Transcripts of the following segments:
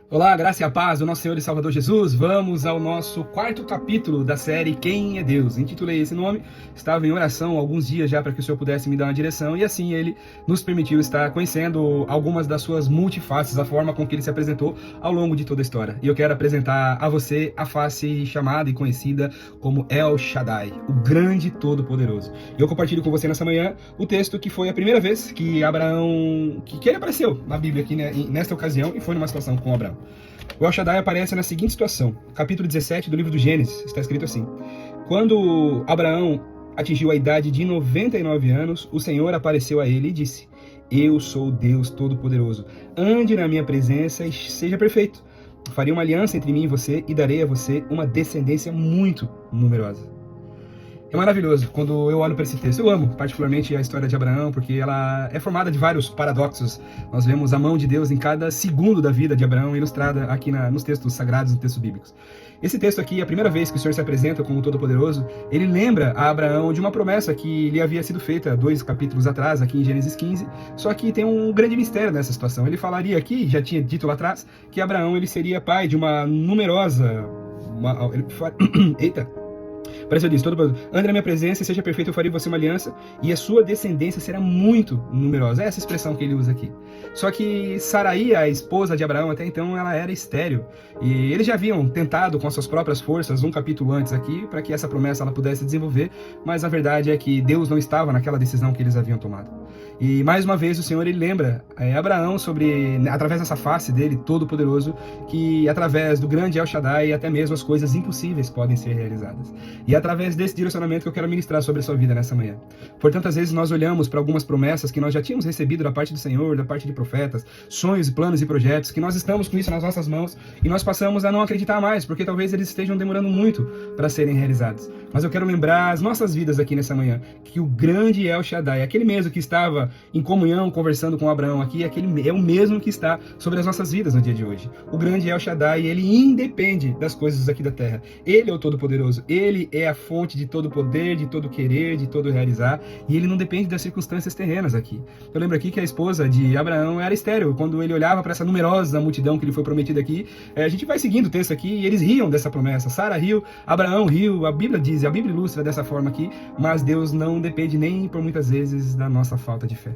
Olá, graça e a paz do nosso Senhor e Salvador Jesus. Vamos ao nosso quarto capítulo da série Quem é Deus? Intitulei esse nome, estava em oração há alguns dias já para que o Senhor pudesse me dar uma direção e assim Ele nos permitiu estar conhecendo algumas das suas multifaces, a forma com que Ele se apresentou ao longo de toda a história. E eu quero apresentar a você a face chamada e conhecida como El Shaddai, o grande todo-poderoso. Eu compartilho com você nessa manhã o texto que foi a primeira vez que Abraão, que ele apareceu na Bíblia aqui, né, nesta ocasião, e foi numa situação com Abraão. O El Shaddai aparece na seguinte situação, capítulo 17 do livro do Gênesis, está escrito assim: quando Abraão atingiu a idade de 99 anos, o Senhor apareceu a ele e disse: eu sou o Deus Todo-Poderoso, ande na minha presença e seja perfeito. Farei uma aliança entre mim e você e darei a você uma descendência muito numerosa. É maravilhoso quando eu olho para esse texto. Eu amo particularmente a história de Abraão, porque ela é formada de vários paradoxos. Nós vemos a mão de Deus em cada segundo da vida de Abraão, ilustrada aqui nos textos sagrados, nos textos bíblicos. Esse texto aqui, a primeira vez que o Senhor se apresenta como Todo-Poderoso, ele lembra a Abraão de uma promessa que lhe havia sido feita 2 capítulos atrás, aqui em Gênesis 15, só que tem um grande mistério nessa situação. Ele falaria aqui, já tinha dito lá atrás, que Abraão ele seria pai de uma numerosa... Eita! Parece eu disse, ande na minha presença e seja perfeito, eu farei você uma aliança e a sua descendência será muito numerosa. É essa expressão que ele usa aqui. Só que Sarai, a esposa de Abraão, até então ela era estéril. E eles já haviam tentado com as suas próprias forças, um capítulo antes aqui, para que essa promessa ela pudesse desenvolver, mas a verdade é que Deus não estava naquela decisão que eles haviam tomado. E mais uma vez o Senhor ele lembra Abraão sobre, através dessa face dele, todo-poderoso, que através do grande El Shaddai até mesmo as coisas impossíveis podem ser realizadas. E é através desse direcionamento que eu quero ministrar sobre a sua vida nessa manhã. Por tantas vezes nós olhamos para algumas promessas que nós já tínhamos recebido da parte do Senhor, da parte de profetas, sonhos, planos e projetos, que nós estamos com isso nas nossas mãos e nós passamos a não acreditar mais, porque talvez eles estejam demorando muito para serem realizados. Mas eu quero lembrar as nossas vidas aqui nessa manhã, que o grande El Shaddai, aquele mesmo que estava em comunhão, conversando com Abraão aqui, aquele é o mesmo que está sobre as nossas vidas no dia de hoje. O grande El Shaddai, ele independe das coisas aqui da terra. Ele é o Todo-Poderoso, ele é a fonte de todo poder, de todo querer, de todo realizar, e ele não depende das circunstâncias terrenas aqui. Eu lembro aqui que a esposa de Abraão era estéril. Quando ele olhava para essa numerosa multidão que lhe foi prometida aqui, a gente vai seguindo o texto aqui, e eles riam dessa promessa. Sara riu, Abraão riu, a Bíblia diz, a Bíblia ilustra dessa forma aqui, mas Deus não depende nem por muitas vezes da nossa falta de fé.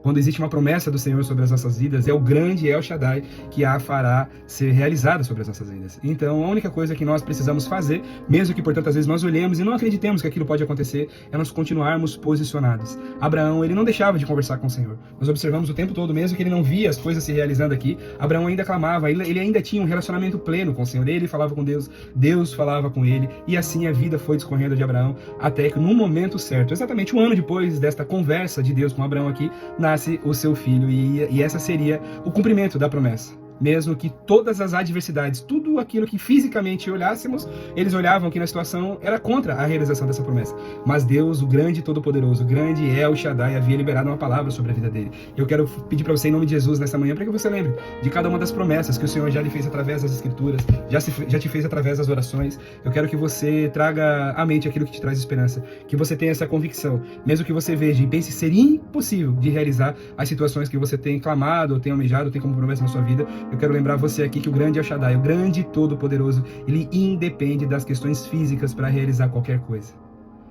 Quando existe uma promessa do Senhor sobre as nossas vidas, é o grande El Shaddai que a fará ser realizada sobre as nossas vidas. Então, a única coisa que nós precisamos fazer, mesmo que por tantas vezes nós olhemos e não acreditemos que aquilo pode acontecer, é nós continuarmos posicionados. Abraão, ele não deixava de conversar com o Senhor. Nós observamos o tempo todo, mesmo que ele não via as coisas se realizando aqui, Abraão ainda clamava, ele ainda tinha um relacionamento pleno com o Senhor. Ele falava com Deus, Deus falava com ele, e assim a vida foi discorrendo de Abraão, até que no momento certo, exatamente um ano depois desta conversa de Deus com Abraão aqui, nasce o seu filho, e essa seria o cumprimento da promessa. Mesmo que todas as adversidades, tudo aquilo que fisicamente olhássemos, eles olhavam que na situação era contra a realização dessa promessa. Mas Deus, o grande e todo-poderoso, o grande El Shaddai, havia liberado uma palavra sobre a vida dele. Eu quero pedir para você, em nome de Jesus, nessa manhã, para que você lembre de cada uma das promessas que o Senhor já lhe fez através das Escrituras, já te fez através das orações. Eu quero que você traga à mente aquilo que te traz esperança, que você tenha essa convicção, mesmo que você veja e pense ser impossível de realizar as situações que você tem clamado, ou tem almejado, ou tem como promessa na sua vida. Eu quero lembrar você aqui que o grande El Shaddai, o grande todo-poderoso, ele independe das questões físicas para realizar qualquer coisa.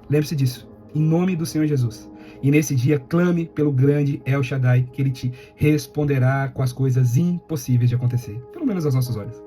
Lembre-se disso, em nome do Senhor Jesus. E nesse dia, clame pelo grande El Shaddai, que ele te responderá com as coisas impossíveis de acontecer, pelo menos aos nossos olhos.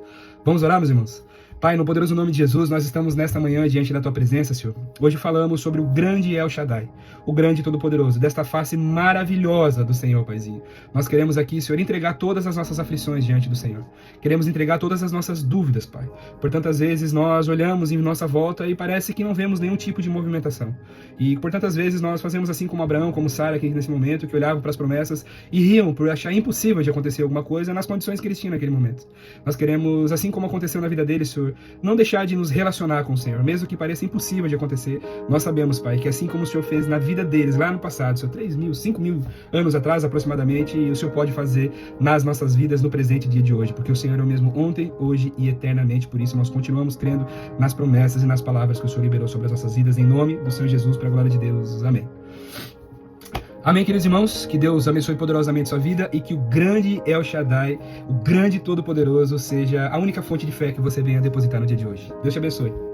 Vamos orar, meus irmãos? Pai, no poderoso nome de Jesus, nós estamos nesta manhã diante da Tua presença, Senhor. Hoje falamos sobre o grande El Shaddai, o grande e todo-poderoso, desta face maravilhosa do Senhor, Paizinho. Nós queremos aqui, Senhor, entregar todas as nossas aflições diante do Senhor. Queremos entregar todas as nossas dúvidas, Pai. Por tantas vezes nós olhamos em nossa volta e parece que não vemos nenhum tipo de movimentação. E por tantas vezes nós fazemos assim como Abraão, como Sara aqui nesse momento, que olhavam para as promessas e riam por achar impossível de acontecer alguma coisa nas condições que eles tinham naquele momento. Nós queremos, assim como aconteceu na vida deles, Senhor, não deixar de nos relacionar com o Senhor, mesmo que pareça impossível de acontecer. Nós sabemos, Pai, que assim como o Senhor fez na vida deles lá no passado, Senhor, 3.000, 5.000 anos atrás aproximadamente, e o Senhor pode fazer nas nossas vidas no presente dia de hoje, porque o Senhor é o mesmo ontem, hoje e eternamente. Por isso nós continuamos crendo nas promessas e nas palavras que o Senhor liberou sobre as nossas vidas, em nome do Senhor Jesus, para a glória de Deus. Amém. Amém, queridos irmãos? Que Deus abençoe poderosamente sua vida e que o grande El Shaddai, o grande Todo-Poderoso, seja a única fonte de fé que você venha depositar no dia de hoje. Deus te abençoe.